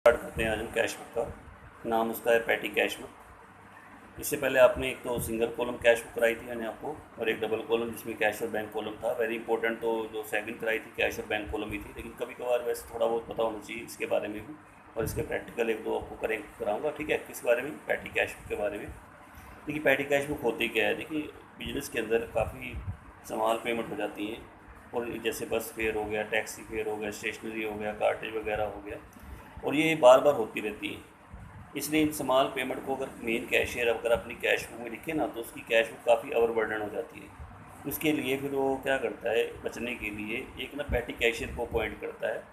Start करते हैं आज हम कैश बुक का। नाम उसका है पैटी कैश बुक। इससे पहले आपने एक तो सिंगल कॉलम कैश बुक कराई थी मैंने आपको, और एक डबल कॉलम जिसमें कैश और बैंक कॉलम था। वेरी इंपॉर्टेंट तो जो सेकंड कराई थी कैश और बैंक कॉलम ही थी, लेकिन कभी कभार वैसे थोड़ा बहुत पता होना चाहिए इसके बारे में भी। और इसके प्रैक्टिकल एक दो आपको कराऊंगा, ठीक है। किस बारे में? पैटी कैश बुक के बारे में। देखिए पैटी कैश बुक होती क्या है, देखिए बिजनेस के अंदर काफ़ी सामान पेमेंट हो जाती हैं, और जैसे बस फेयर हो गया, टैक्सी फेयर हो गया, स्टेशनरी हो गया, कार्टेज वगैरह हो गया, और ये बार बार होती रहती है। इसलिए इन समाल पेमेंट को अगर मेन कैशियर अगर अपनी कैश बुक में लिखे ना, तो उसकी कैश बुक काफ़ी ओवरबर्डन हो जाती है। उसके लिए फिर वो क्या करता है, बचने के लिए एक ना पैटी कैशियर को अपॉइंट करता है,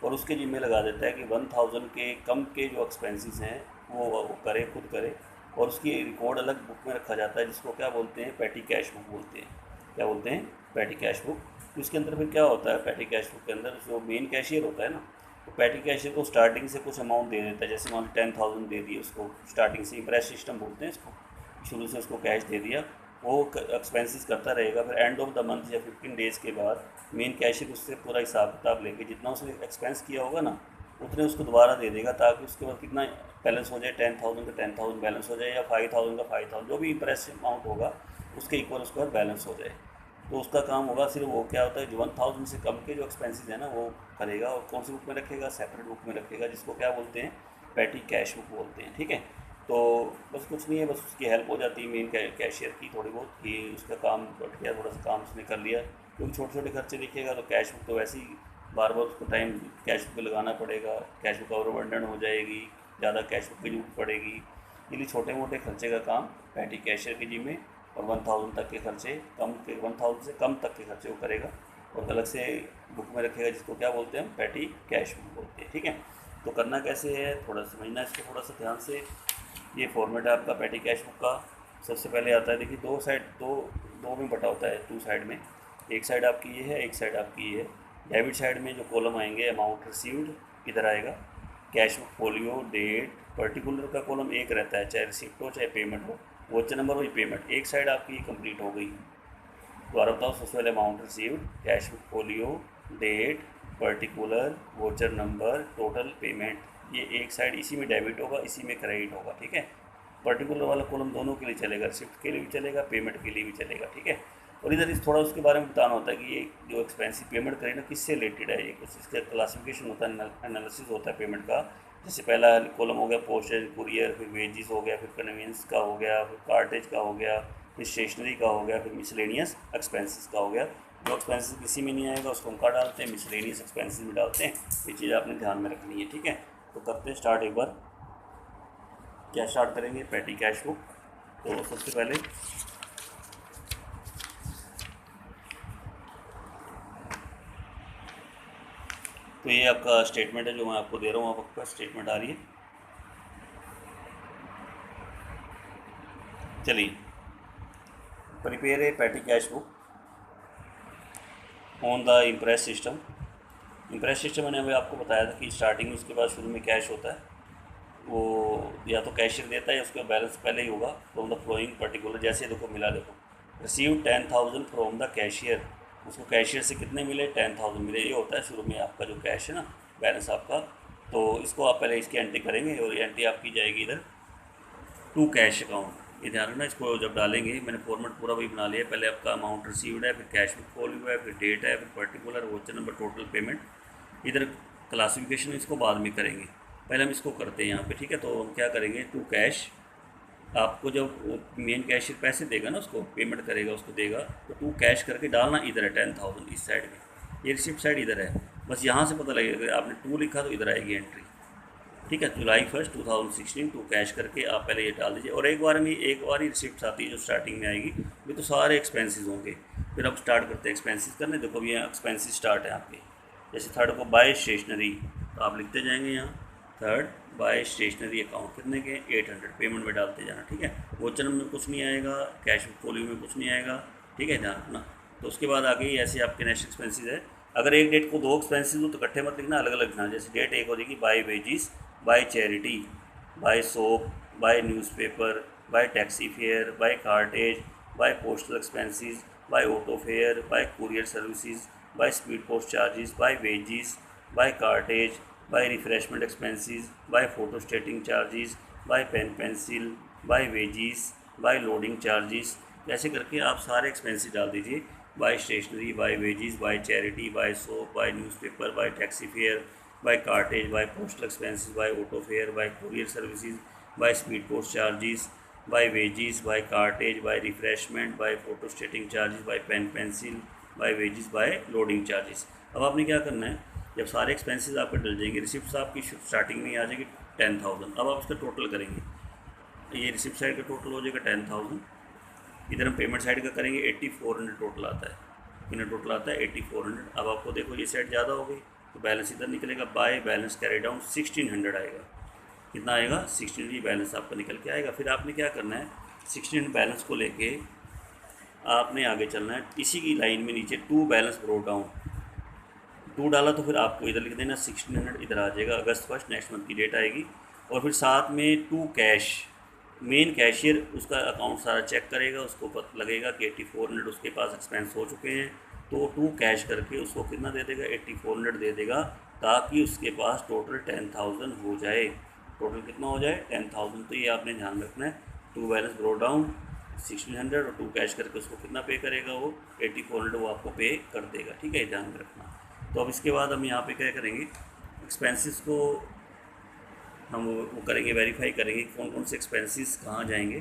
और उसके जिम्मे लगा देता है कि 1000 के कम के जो एक्सपेंसेस हैं वो करे, खुद करे। और उसकी रिकॉर्ड अलग बुक में रखा जाता है, जिसको क्या बोलते हैं, पैटी कैश बुक बोलते हैं। क्या बोलते हैं? Petty cash book. तो इसके अंदर फिर क्या होता है, पैटी कैश बुक के अंदर जो मेन कैशियर होता है ना, तो पैटी कैशियर को स्टार्टिंग से कुछ अमाउंट दे देता है। जैसे मान लो 10,000 दे दिए उसको स्टार्टिंग से, इम्प्रेस सिस्टम बोलते हैं इसको। शुरू से उसको कैश दे दिया, वो एक्सपेंसेस करता रहेगा। फिर एंड ऑफ द मंथ या 15 डेज़ के बाद मेन कैशियर उससे पूरा हिसाब किताब लेके जितना उसने एक्सपेंस किया होगा ना, उतने उसको दोबारा दे देगा, ताकि उसके बाद कितना बैलेंस हो जाए, 10,000 का 10,000 बैलेंस हो जाए, या 5,000 का 5,000, जो भी इम्प्रेस अमाउंट होगा उसके इक्वल उसके बाद बैलेंस हो जाए। तो उसका काम होगा सिर्फ वो क्या होता है, जो 1000 से कम के जो एक्सपेंसेस है ना वो करेगा, और कौन सी बुक में रखेगा, सेपरेट बुक में रखेगा, जिसको क्या बोलते हैं, पैटी कैश बुक बोलते हैं, ठीक है। तो बस कुछ नहीं है, बस उसकी हेल्प हो जाती है मेन कैशियर की थोड़ी बहुत, कि उसका काम बढ़ गया, थोड़ा सा काम उसने कर लिया। क्योंकि छोटे छोटे खर्चे दिखेगा तो कैश बुक तो वैसे ही बार बार उसको टाइम कैश बुक पे लगाना पड़ेगा, कैश बुक ओवरबर्डन हो जाएगी, ज़्यादा कैश बुक की जरूरत पड़ेगी। इसलिए छोटे मोटे खर्चे का काम पैटी कैशियर के जिम्मे, और 1000 तक के खर्चे, 1000 से कम तक के खर्चे वो करेगा, और अलग से बुक में रखेगा, जिसको क्या बोलते हैं, पैटी कैश बुक बोलते हैं, ठीक है। तो करना कैसे है, थोड़ा समझना इसको थोड़ा सा ध्यान से। ये फॉर्मेट है आपका पैटी कैश बुक का। सबसे पहले आता है, देखिए दो साइड, दो दो में बटा होता है, टू साइड में। एक साइड आपकी ये है, एक साइड आपकी ये है। डेबिट साइड में जो कॉलम आएंगे, अमाउंट रिसीव्ड इधर आएगा, cash book folio, date, particular का कॉलम एक रहता है, चाहे रिसिप्ट हो चाहे पेमेंट हो, वोचर नंबर वही पेमेंट। एक साइड आपकी कंप्लीट हो गई। दोबारा बताओ, सबसे पहले amount received, cash book folio, date, particular, voucher number, total, payment. ये एक साइड इसी में डेबिट होगा, इसी में क्रेडिट होगा, ठीक है। पर्टिकुलर वाला कॉलम दोनों के लिए चलेगा, रिसिप्ट के लिए भी चलेगा, पेमेंट के लिए भी चलेगा, ठीक है। और इधर इस थोड़ा उसके बारे में बताना होता है कि ये जो एक्सपेंसिव पेमेंट करें ना, किससे रिलेटेड है, ये कुछ इसका क्लासिफिकेशन होता है, एनालिसिस होता है पेमेंट का। जैसे पहला कॉलम हो गया पोस्टेज कुरियर, फिर वेजेस हो गया, फिर कन्वीनियंस का हो गया, फिर कार्टेज का हो गया, फिर स्टेशनरी का हो गया, फिर मिसलेनियस एक्सपेंसेस का हो गया। जो एक्सपेंसेस किसी में नहीं आएगा उसको हम काट डालते हैं, मिसलेनियस एक्सपेंसेस में डालते हैं। ये चीज़ आपने ध्यान में रखनी है, ठीक है। तो करते हैं स्टार्ट एक बार। क्या स्टार्ट करेंगे, पैटी कैश बुक। तो सबसे पहले तो ये आपका स्टेटमेंट है जो मैं आपको दे रहा हूँ, आप आपका स्टेटमेंट आ रही है। चलिए, prepare a petty cash book on the impress system. Impress system मैंने अभी आपको बताया था कि स्टार्टिंग में उसके बाद शुरू में कैश होता है, वो या तो कैशियर देता है या उसका बैलेंस पहले ही होगा फ्रॉम द फ्लोइंग पर्टिकुलर। जैसे देखो मिला, देखो रिसीव 10,000 फ्रॉम द कैशियर, उसको कैशियर से कितने मिले, 10,000 मिले। ये होता है शुरू में आपका जो कैश है ना, बैलेंस आपका। तो इसको आप पहले इसकी एंट्री करेंगे, और ये एंट्री आपकी जाएगी इधर टू कैश अकाउंट। ये ध्यान रखना, इसको जब डालेंगे, मैंने फॉर्मेट पूरा वही बना लिया। पहले आपका अमाउंट रिसीव्ड है, फिर कैश बुक फोलियो है, फिर डेट है, फिर particular, voucher number, total, payment. इधर क्लासिफिकेशन इसको बाद में करेंगे, पहले हम इसको करते हैं यहाँ पे, ठीक है। तो हम क्या करेंगे, टू कैश, आपको जब मेन कैशियर पैसे देगा ना, उसको पेमेंट करेगा, उसको देगा, तो टू कैश करके डालना इधर है 10,000 इस साइड में, ये रिसिप्ट साइड इधर है। बस यहाँ से पता लगेगा, अगर आपने टू लिखा तो इधर आएगी एंट्री, ठीक है। जुलाई 1, 2016 टू कैश करके आप पहले ये डाल दीजिए। और एक बार ही रिसिप्ट आती है जो स्टार्टिंग में आएगी, ये तो सारे एक्सपेंसेस होंगे। फिर अब स्टार्ट करते हैं एक्सपेंसेस करने। देखो अभी यहाँ एक्सपेंसेस स्टार्ट है आपके। जैसे थर्ड को बाय स्टेशनरी, तो आप लिखते जाएंगे यहाँ थर्ड बाय स्टेशनरी अकाउंट कितने के, 800, पेमेंट में डालते जाना, ठीक है। वोचर में कुछ नहीं आएगा, कैश फोलियो में कुछ नहीं आएगा, ठीक है, ध्यान रखना। तो उसके बाद आगे ऐसे आपके नेक्स्ट एक्सपेंसेस है। अगर एक डेट को दो एक्सपेंसेस हो तो इकट्ठे मत लिखना, अलग अलग लिखना। जैसे डेट एक हो जाएगी by wages, by charity, by soap, by newspaper, by taxi fare, by cartage, by postal expenses, by auto fare, by courier services, by speed post charges, by wages, by cartage, by refreshment expenses, by photo stating charges, by pen pencil, by wages, by loading charges, ऐसे करके आप सारे expenses डाल दीजिए। By stationery, by wages, by charity, by soap, by newspaper, by taxi fare, by cartage, by postal expenses, by auto fare, by courier services, by speed post charges, by wages, by cartage, by refreshment, by photo stating charges, by pen pencil, by wages, by loading charges. अब आपने क्या करना है, जब सारे expenses आपके डल जाएंगे, receipt आपकी स्टार्टिंग में आ जाएगी 10,000। अब आप इसका टोटल करेंगे, ये रिसिप्ट साइड का टोटल हो जाएगा 10,000, इधर हम पेमेंट साइड का करेंगे 8400 टोटल आता है, इन्हें टोटल आता है 8400। अब आपको देखो ये साइड ज़्यादा हो गई तो बैलेंस इधर निकलेगा, बाय बैलेंस कैरी डाउन 1600 आएगा। कितना आएगा? 1600 बैलेंस आपका निकल के आएगा। फिर आपने क्या करना है, 1600 बैलेंस को लेके आपने आगे चलना है, इसी की लाइन में नीचे 2 बैलेंस ब्रोट डाउन, 2 डाला तो फिर आपको इधर लिख देना 1600, इधर आ जाएगा अगस्त 1 नेक्स्ट मंथ की डेट आएगी। और फिर साथ में 2 कैश, मेन कैशियर उसका अकाउंट सारा चेक करेगा, उसको पता लगेगा कि 8400 उसके पास एक्सपेंस हो चुके हैं, तो 2 कैश करके उसको कितना दे देगा, 8400 दे देगा, ताकि उसके पास टोटल 10,000 हो जाए। टोटल कितना हो जाए? 10,000। तो ये आपने ध्यान रखना है, 2 बैलेंस ब्रो डाउन 1600 और 2 कैश करके उसको कितना पे करेगा, वो 8400 वो आपको पे कर देगा। ठीक है, ध्यान में रखना। तो अब इसके बाद हम यहाँ पे क्या करेंगे, एक्सपेंसेस को हम वो करेंगे, वेरीफाई करेंगे कौन कौन से एक्सपेंसेस कहाँ जाएंगे।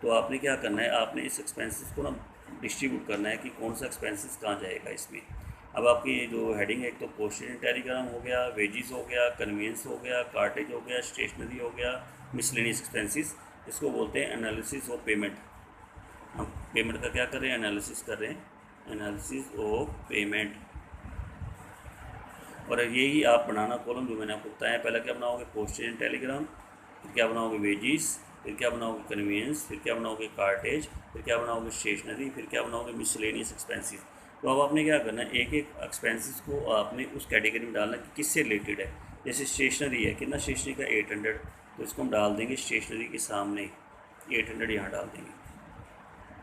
तो आपने क्या करना है, आपने इस एक्सपेंसेस को ना डिस्ट्रीब्यूट करना है कि कौन सा एक्सपेंसेस कहाँ जाएगा इसमें। अब आपकी जो हेडिंग है, एक तो पोस्टेज एंड टेलीग्राम हो गया, वेजिस हो गया, कन्वीनियंस हो गया, कार्टेज हो गया, स्टेशनरी हो गया, मिसलेनियस एक्सपेंसेस, इसको बोलते हैं एनालिसिस ऑफ पेमेंट। हम पेमेंट का क्या कर रहे हैं, एनालिसिस कर रहे हैं, एनालिसिस ऑफ पेमेंट। और यही आप बनाना कॉलम जो मैंने आपको बताया। पहले क्या बनाओगे, पोस्टेज एंड टेलीग्राम, फिर क्या बनाओगे, वेजिस, फिर क्या बनाओगे, कन्वीनियंस, फिर क्या बनाओगे, कार्टेज, फिर क्या बनाओगे, स्टेशनरी, फिर क्या बनाओगे, मिसलेनियस एक्सपेंसेस। तो अब आपने क्या करना है, एक एक एक्सपेंसेस को आपने उस कैटेगरी में डालना कि किससे रिलेटेड है। जैसे स्टेशनरी है, कितना स्टेशनरी का 800, तो इसको हम डाल देंगे स्टेशनरी के सामने 800 यहाँ डाल देंगे।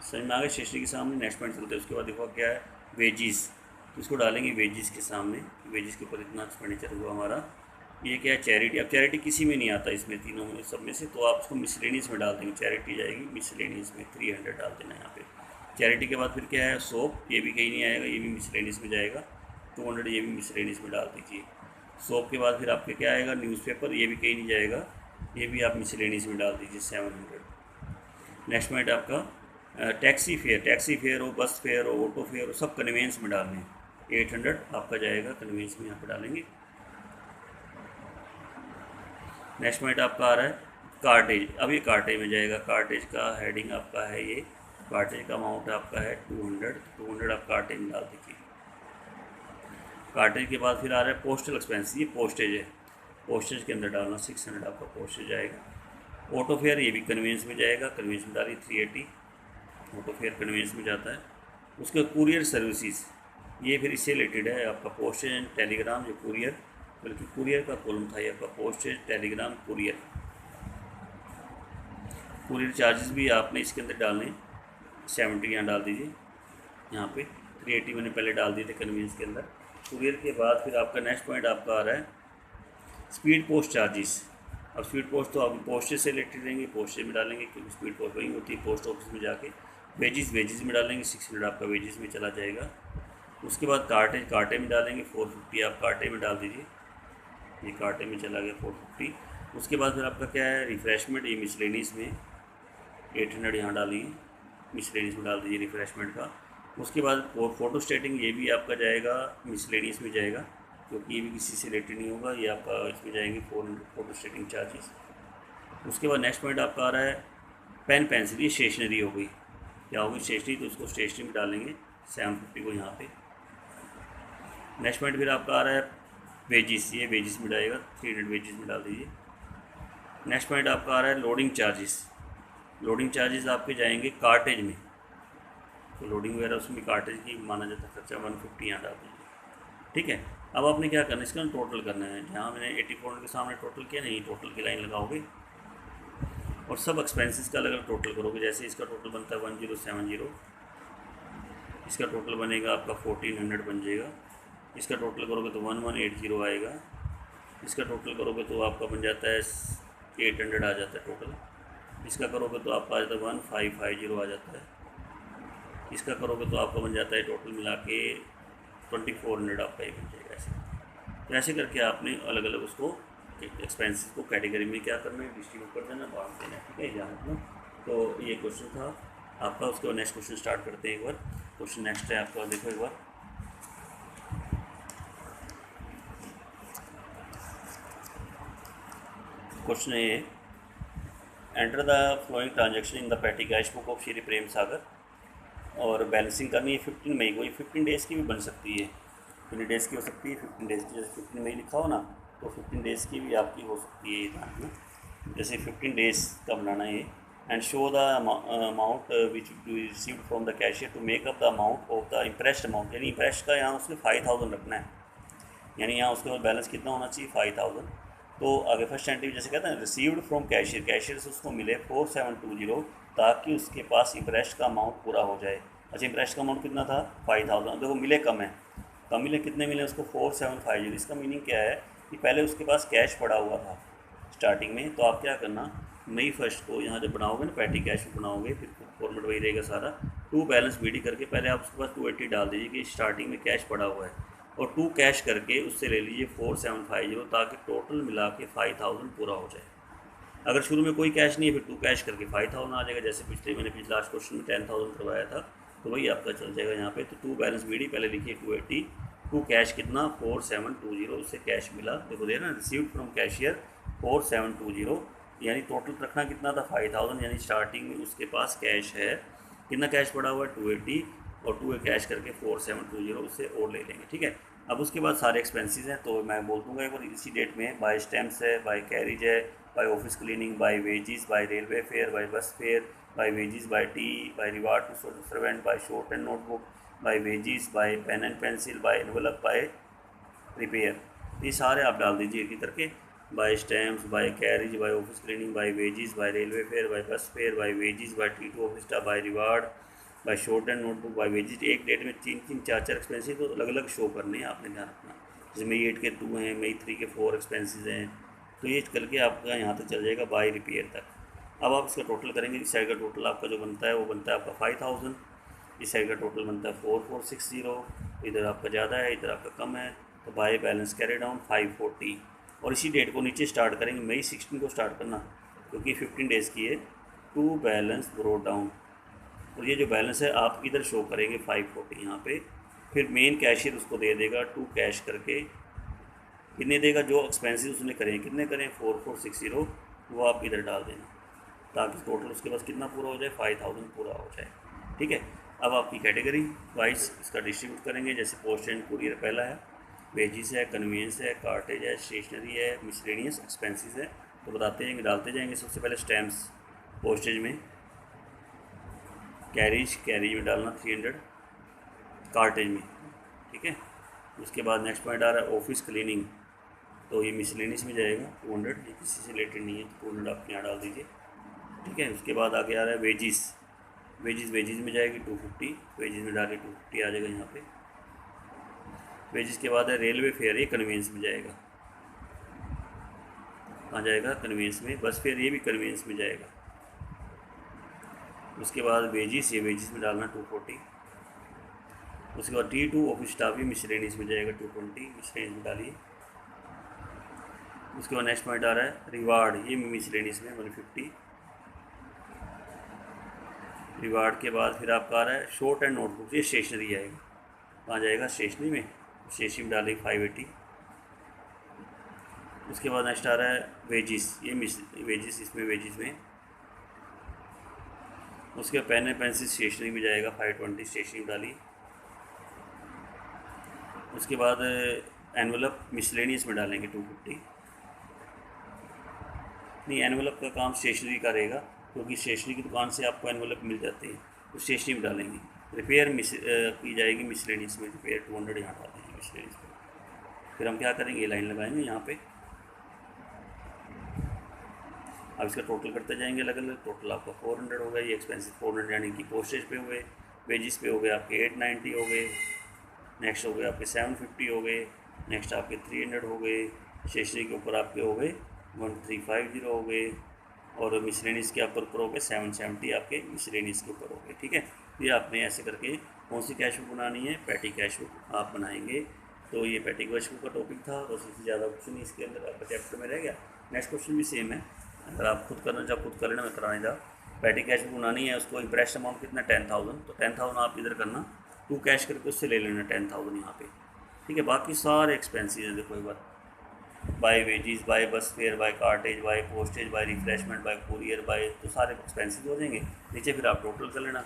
समझ में आ गया, स्टेशनरी के सामने। नेक्स्ट पॉइंट चलते हैं, उसके बाद देखो क्या है, वेजिस, तो इसको डालेंगे वेजिस के सामने, वेजिस के ऊपर इतना एक्सपेंडिचर हुआ हमारा। ये क्या है, चैरिटी। अब चैरिटी किसी में नहीं आता इसमें, तीनों में सब में से, तो आप उसको मिसलेनियस में डाल देंगे, चैरिटी जाएगी मिसलेनियस में, 300 डाल देना यहाँ पे। चैरिटी के बाद फिर क्या है, सोप, ये भी कहीं नहीं आएगा, ये भी मिसलेनियस में जाएगा, 200 ये भी मिसलेनियस में डाल दीजिए। सोप के बाद फिर आपके क्या आएगा, न्यूज़पेपर, ये भी कहीं नहीं जाएगा, ये भी आप मिसलेनियस में डाल दीजिए 700। नेक्स्ट पॉइंट आपका टैक्सी फेयर, टैक्सी फेयर हो, बस फेयर हो, ऑटो फेयर हो, सब कन्वेंस में डालने हैं, 800 आपका जाएगा कन्वेंस में, यहाँ पर डालेंगे। नेक्स्ट पॉइंट आपका आ रहा है कार्टेज, अब ये कार्टेज में जाएगा, कार्टेज का हेडिंग आपका है ये, कार्टेज का अमाउंट आपका है 200 आप कार्टेज में डाल दीजिए। कार्टेज के बाद फिर आ रहा है पोस्टल एक्सपेंस, ये पोस्टेज है, पोस्टेज के अंदर डालना 600 आपका पोस्टेज जाएगा। ऑटो फेयर, ये भी कन्वेंस में जाएगा, कन्वेंस में डालिए 380, ऑटो फेयर कन्वेंस में जाता है। उसके कुरियर सर्विसेज, ये फिर इससे रिलेटेड है आपका, पोस्टेज एंड टेलीग्राम, जो कुरियर, बल्कि कुरियर का कॉलम था ये आपका, postage Telegram courier. Courier charges भी आपने इसके अंदर डालने, 70 यहाँ डाल दीजिए, यहाँ पे 380 मैंने पहले डाल दिए थे कन्वीनियंस के अंदर। कुरियर के बाद फिर आपका नेक्स्ट पॉइंट आपका आ रहा है स्पीड पोस्ट चार्जेस। अब स्पीड पोस्ट तो आप पोस्टेज से रिलेटेड रहेंगे, पोस्टेज में डालेंगे, क्योंकि स्पीड पोस्ट वही होती है पोस्ट ऑफिस में जाके। वेजिस, वेजिस में डालेंगे, 600 आपका वेजिस में चला जाएगा। उसके बाद कार्टेज, कार्टे में डालेंगे 450 आप कार्टे में डाल दीजिए, ये कार्टे में चला गया 450। उसके बाद फिर आपका क्या है, रिफ्रेशमेंट, ये मिसलेनियस में 800 यहाँ डालिए, मिसलेनियस में डाल दीजिए रिफ्रेशमेंट का। उसके बाद फोटो स्टेटिंग, ये भी आपका जाएगा मिसलेनियस में जाएगा, क्योंकि ये भी किसी से रिलेटेड नहीं होगा, ये आपका इसमें जाएंगे 400 फोटो स्टेटिंग चार्जेस। उसके बाद नेक्स्ट पॉइंट आपका आ रहा है पेन पेंसिल, ये स्टेशनरी हो गई, क्या होगी स्टेशनरी, तो उसको स्टेशनरी में डालेंगे 750 को यहाँ पे। नेक्स्ट पॉइंट फिर आपका आ रहा है वेजिस, ये वेजिस में डालेगा, 300 वेजिस में डाल दीजिए। नेक्स्ट पॉइंट आपका आ रहा है लोडिंग चार्जेस, लोडिंग चार्जेस आपके जाएंगे कार्टेज में, तो लोडिंग वगैरह उसमें कार्टेज की माना जाता है खर्चा, 150 यहाँ डाल दीजिए। ठीक है, अब आपने क्या करना है, इसका टोटल करना है, जहाँ मैंने 8400 के सामने टोटल किया नहीं, टोटल की लाइन लगाओगे और सब एक्सपेंसेस का अलग अलग टोटल करोगे। जैसे इसका टोटल बनता है 1070, इसका टोटल बनेगा आपका 1400 बन जाएगा, इसका टोटल करोगे तो 1180 आएगा, इसका टोटल करोगे तो आपका बन जाता है 800 आ जाता है टोटल। इसका करोगे तो आपका आ जाता है 1550 आ जाता है। इसका करोगे तो आपका बन जाता है टोटल मिला के 2400 आपका ये बन जाएगा। ऐसे तो ऐसे करके आपने अलग अलग उसको एक्सपेंसेस को कैटेगरी में क्या करना है, डिस्ट्रीब्यूट कर देना, बांट देना है। ठीक है एग्जाम में। तो ये क्वेश्चन था आपका। उसके बाद नेक्स्ट क्वेश्चन स्टार्ट करते हैं एक बार। क्वेश्चन नेक्स्ट है आपका, देखो एक बार। क्वेश्चन है ये, enter the following transaction in the petty cash book of Shri Prem Sagar. और बैलेंसिंग करनी है 15 मई को। ये 15 डेज़ की भी बन सकती है, 15 डेज़ की हो सकती है, 15 डेज़ की। जैसे 15 मई लिखा हो ना, तो 15 डेज़ की भी आपकी हो सकती है ये ध्यान में। जैसे 15 डेज़ का बनाना है। And show the amount which you received from the cashier to make up the amount of the imprest amount. यानी इंप्रेस्ड का यहाँ उसने 5000 रखना है, यानी यहाँ उसके बाद बैलेंस कितना होना चाहिए 5000। तो आगे फर्स्ट एंट्री जैसे कहते हैं रिसीव्ड फ्रॉम कैशियर, कैशियर से उसको मिले 4720, ताकि उसके पास इंप्रेस्ट का अमाउंट पूरा हो जाए। अच्छा इंप्रेस्ट का अमाउंट कितना था 5000। देखो मिले कम है, कम मिले कितने मिले उसको 4750। इसका मीनिंग क्या है कि पहले उसके पास कैश पड़ा हुआ था स्टार्टिंग में। तो आप क्या करना, मई फर्स्ट को यहाँ जब बनाओगे ना पैटी कैश बनाओगे, फिर फॉर्मेट वही रहेगा सारा। टू बैलेंस बीडी करके पहले आप उसके पास 280 डाल दीजिए कि स्टार्टिंग में कैश पड़ा हुआ है, और 2 कैश करके उससे ले लीजिए 4750, ताकि टोटल मिला के 5000 पूरा हो जाए। अगर शुरू में कोई कैश नहीं है फिर 2 कैश करके 5000 आ जाएगा। जैसे मैंने पिछले लास्ट क्वेश्चन में 10,000 करवाया था, तो वही आपका चल जाएगा यहाँ पे। तो 2 बैलेंस बीडी पहले लिखिए 280, 2 कैश कितना 4720, उससे कैश मिला। देखो दे ना, रिसीव्ड फ्रॉम कैशियर 4720, यानी टोटल रखना कितना था 5000। यानी स्टार्टिंग में उसके पास कैश है, कितना कैश पड़ा हुआ है 280, और 2 कैश करके 4720 उससे और ले लेंगे। ठीक है। अब उसके बाद सारे एक्सपेंसेस हैं, तो मैं बोल दूँगा एक बार इसी डेट में। बाय स्टैम्प्स है, बाय कैरिज है, by office cleaning, by wages, by railway fare, by bus fare, by wages, by tea, by reward to servant, by short and notebook, by wages, by pen and pencil, by envelope, by repair. ये सारे आप डाल दीजिए एक करके। By stamps, by carriage, by office cleaning, by wages, by railway fare, by bus fare, by wages, by tea to office staff, by reward, by short and notebook, by wages. एक date में 3-3 4-4 expenses तो अलग अलग show करने हैं, आपने ध्यान रखना। जैसे मई 8 के 2 हैं, मई 3 के 4 एक्सपेंसेस हैं, तो ये करके आपका यहाँ तक चल जाएगा बाय रिपेयर तक। अब आप इसका टोटल करेंगे। इस साइड का टोटल आपका जो बनता है वो बनता है आपका 5000, इस साइड का टोटल बनता है 4460। इधर आपका ज़्यादा है, इधर आपका कम है, तो बाय बैलेंस कैरी डाउन 540। और इसी डेट को नीचे स्टार्ट करेंगे, मई 16 को स्टार्ट करना, क्योंकि 15 डेज़ की है। टू बैलेंस ब्रोड डाउन, और ये जो बैलेंस है आप इधर शो करेंगे 540 यहाँ पे। फिर मेन कैशियर उसको दे देगा 2 कैश करके, कितने देगा, जो एक्सपेंसेस उसने करें कितने करें 4460, वो आप इधर डाल देना, ताकि टोटल उसके पास कितना पूरा हो जाए 5000 पूरा हो जाए। ठीक है। अब आपकी कैटेगरी वाइज इसका डिस्ट्रीब्यूट करेंगे। जैसे पोस्ट एंड कुरियर पहला है, वेजिस है, कन्वीनियंस है, कार्टेज है, स्टेशनरी है, मिसलेनियस एक्सपेंसेस है। तो बताते जाएंगे, डालते जाएंगे। सबसे पहले स्टैम्प्स पोस्टेज में, कैरिज में डालना 300, कार्टेज में। ठीक है। उसके बाद नेक्स्ट पॉइंट आ रहा है ऑफिस क्लीनिंग, तो ये मिसलेनियस में जाएगा 200, ये किसी से रिलेटेड नहीं है, तो 200 आप यहाँ डाल दीजिए। ठीक है। उसके बाद आगे आ रहा है वेजिस, वेजिस में जाएगी 250, वेजिस में डाले 250 आ जाएगा यहाँ पे। वेजिस के बाद है रेलवे फेयर, ये कन्वीनियंस में जाएगा, कहाँ जाएगा कन्वीनियंस में। बस फेयर ये भी कन्वीनियंस में जाएगा। उसके बाद वेजिस, ये वेजिस में डालना 240। उसके बाद T2 ऑफिस स्टाफ, ये मिसलेनियस में जाएगा 220, मिसलेनियस में डालिए। उसके बाद नेक्स्ट पॉइंट आ रहा है रिवार्ड, ये मिसलेनियस में 150। रिवार्ड के बाद फिर आपका आ रहा है शॉर्ट एंड नोटबुक, ये स्टेशनरी आएगा, कहाँ जाएगा स्टेशनरी में, स्टेशनरी में डालेगी 580। उसके बाद नेक्स्ट आ रहा है वेजिस, ये वेजिस, इसमें वेजिस में। उसके बाद पेन एंड पेंसिल स्टेशनरी में जाएगा 520, स्टेशनरी में डाली। उसके बाद एनवलप मिसलेनियस में डालेंगे 250। नहीं, एनवलप का काम स्टेशनरी का रहेगा, क्योंकि स्टेशनरी की दुकान से आपको एनवलप मिल जाते हैं, तो स्टेशनरी में डालेंगे। रिपेयर की जाएगी मिसलेनियस में, रिपेयर 200 यहाँ डाल देंगे मिसलेनियस में। फिर हम क्या करेंगे, ये लाइन लगाएंगे यहाँ पे। अब इसका टोटल करते जाएंगे अलग अलग। टोटल आपका 400 हो गया, ये एक्सपेंसिव 400 यानी कि पोस्टेज पे हुए, वेजिस पे हो गए आपके 890 हो गए, नेक्स्ट हो गए आपके 750 हो गए, नेक्स्ट आपके 300 हो गए, स्टेशनरी के ऊपर आपके हो गए 1350 हो गए, और मिसलेनियस के ऊपर हो गए 770 आपके मिसलेनियस के ऊपर हो गए। ठीक है, ये आपने ऐसे करके कौन सी कैश बुक बनानी है, पैटी कैश बुक आप बनाएंगे। तो ये पैटी कैश बुक का टॉपिक था, बस इससे ज़्यादा कुछ नहीं इसके अंदर आपका चैप्टर में रह गया। नेक्स्ट क्वेश्चन भी सेम है, अगर आप खुद करना चाहो खुद कर लेना, मैं कराने जाओ। पैटी कैश बुक बनानी है, उसको इंप्रेस अमाउंट कितना 10,000, तो 10,000 आप इधर करना 2 कैश करके उससे ले लेना 10,000 यहाँ पे। ठीक है, बाकी सारे एक्सपेंसेस हैं, देखो एक बार, by wages, by bus fare, by cartage, by postage, by refreshment, by courier, by, तो सारे एक्सपेंसेस हो जाएंगे। नीचे फिर आप टोटल कर लेना,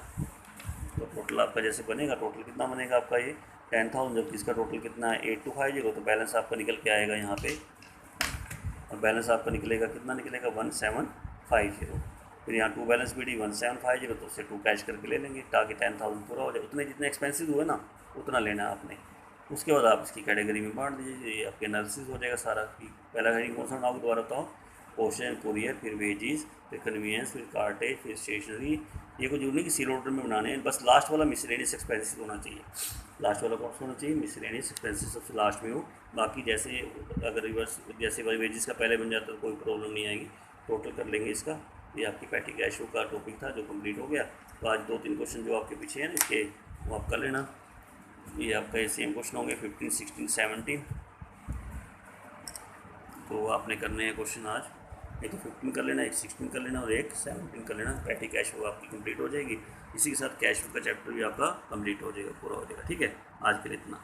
तो टोटल आपका जैसे बनेगा, टोटल कितना बनेगा आपका ये 10,000, जबकि इसका टोटल कितना है 8250, तो बैलेंस आपका निकल के आएगा यहाँ पे, और बैलेंस आपका निकलेगा कितना, निकलेगा 1750। फिर यहाँ 2 बैलेंस बी डी 1750, तो उससे 2 कैश करके ले लेंगे ताकि 10,000 पूरा हो जाए। उतने जितने एक्सपेंसिव हुए ना उतना लेना है आपने। उसके बाद आप इसकी कैटेगरी में बांट दीजिए, ये आपके एनालिसिस हो जाएगा सारा कि पहला हेडिंग कौन सा नाम दोबारा बताओ, पोस्टेज एंड कुरियर, फिर वेजेस, फिर कन्वीनियंस, फिर कार्टेज, फिर स्टेशनरी। ये कुछ नहीं कि सीरो ऑर्डर में बनाने हैं, बस लास्ट वाला मिसलेनियस एक्सपेंसिस होना चाहिए। लास्ट वाला कौन सा होना चाहिए, मिसलेनियस एक्सपेंसिस सबसे लास्ट में हो। बाकी जैसे अगर रिवर्स जैसे वेजेस का पहले बन जाता तो कोई प्रॉब्लम नहीं आएगी, टोटल कर लेंगे इसका। ये आपकी पैटी कैश बुक का टॉपिक था जो कंप्लीट हो गया। तो आज 2-3 क्वेश्चन जो आपके पीछे हैं ना इसके, वो आप कर लेना। ये आपका ये सेम क्वेश्चन होंगे 15, 16, 17, तो आपने करने हैं क्वेश्चन आज। एक तो 15 कर लेना, एक 16 कर लेना और एक 17 कर लेना। पैटी कैश बुक आपकी कंप्लीट हो जाएगी। इसी के साथ कैश बुक का चैप्टर भी आपका कंप्लीट हो जाएगा, पूरा हो जाएगा। ठीक है, आज के लिए इतना।